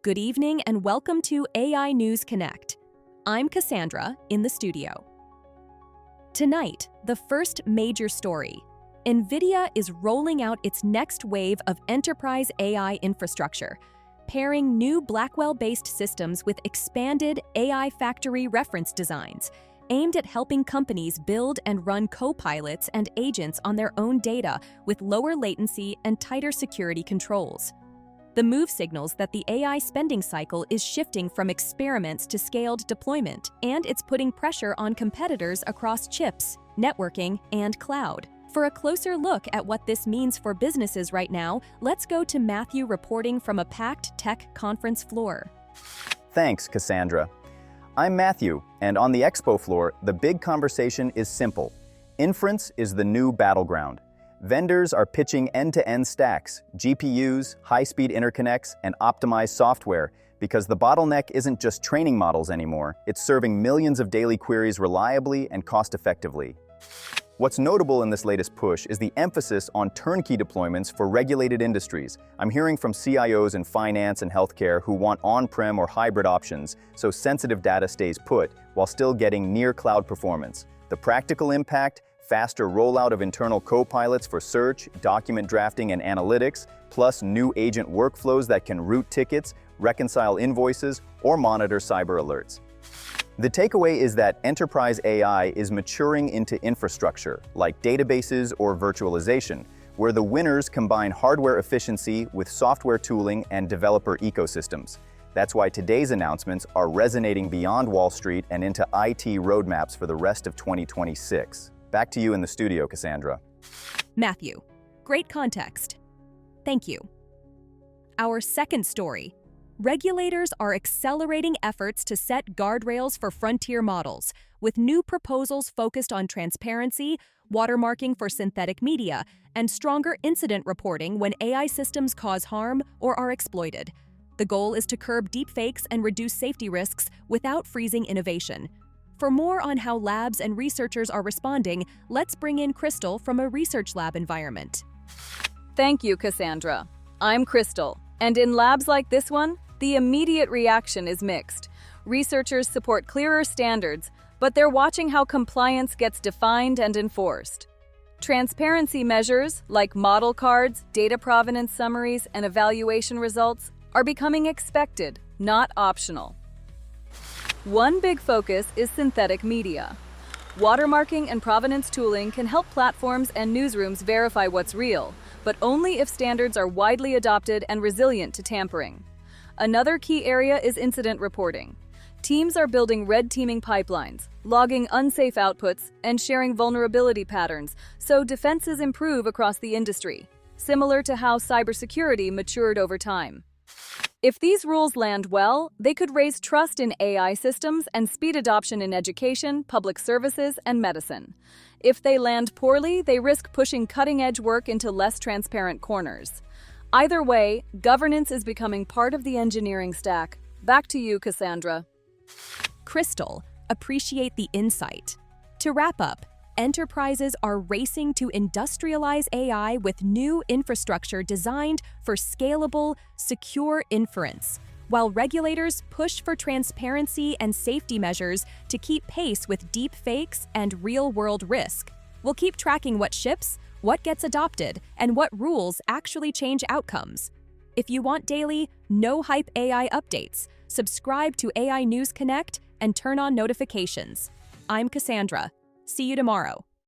Good evening and welcome to AI News Connect. I'm Cassandra in the studio. Tonight, the first major story. NVIDIA is rolling out its next wave of enterprise AI infrastructure, pairing new Blackwell-based systems with expanded AI factory reference designs, aimed at helping companies build and run co-pilots and agents on their own data with lower latency and tighter security controls. The move signals that the AI spending cycle is shifting from experiments to scaled deployment, and it's putting pressure on competitors across chips, networking, and cloud. For a closer look at what this means for businesses right now, let's go to Matthew reporting from a packed tech conference floor. Thanks, Cassandra. I'm Matthew, and on the expo floor, the big conversation is simple. Inference is the new battleground. Vendors are pitching end-to-end stacks, GPUs, high-speed interconnects, and optimized software, because the bottleneck isn't just training models anymore, it's serving millions of daily queries reliably and cost-effectively. What's notable in this latest push is the emphasis on turnkey deployments for regulated industries. I'm hearing from CIOs in finance and healthcare who want on-prem or hybrid options so sensitive data stays put while still getting near-cloud performance. The practical impact: faster rollout of internal co-pilots for search, document drafting, and analytics, plus new agent workflows that can route tickets, reconcile invoices, or monitor cyber alerts. The takeaway is that enterprise AI is maturing into infrastructure, like databases or virtualization, where the winners combine hardware efficiency with software tooling and developer ecosystems. That's why today's announcements are resonating beyond Wall Street and into IT roadmaps for the rest of 2026. Back to you in the studio, Cassandra. Matthew, great context. Thank you. Our second story. Regulators are accelerating efforts to set guardrails for frontier models, with new proposals focused on transparency, watermarking for synthetic media, and stronger incident reporting when AI systems cause harm or are exploited. The goal is to curb deepfakes and reduce safety risks without freezing innovation. For more on how labs and researchers are responding, let's bring in Crystal from a research lab environment. Thank you, Cassandra. I'm Crystal, and in labs like this one, the immediate reaction is mixed. Researchers support clearer standards, but they're watching how compliance gets defined and enforced. Transparency measures, like model cards, data provenance summaries, and evaluation results, are becoming expected, not optional. One big focus is synthetic media. Watermarking and provenance tooling can help platforms and newsrooms verify what's real, but only if standards are widely adopted and resilient to tampering. Another key area is incident reporting. Teams are building red teaming pipelines, logging unsafe outputs, and sharing vulnerability patterns so defenses improve across the industry, similar to how cybersecurity matured over time. If these rules land well, they could raise trust in AI systems and speed adoption in education, public services, and medicine. If they land poorly, they risk pushing cutting-edge work into less transparent corners. Either way, governance is becoming part of the engineering stack. Back to you, Cassandra. Crystal, appreciate the insight. To wrap up, enterprises are racing to industrialize AI with new infrastructure designed for scalable, secure inference, while regulators push for transparency and safety measures to keep pace with deep fakes and real-world risk. We'll keep tracking what ships, what gets adopted, and what rules actually change outcomes. If you want daily, no-hype AI updates, subscribe to AI News Connect and turn on notifications. I'm Cassandra. See you tomorrow.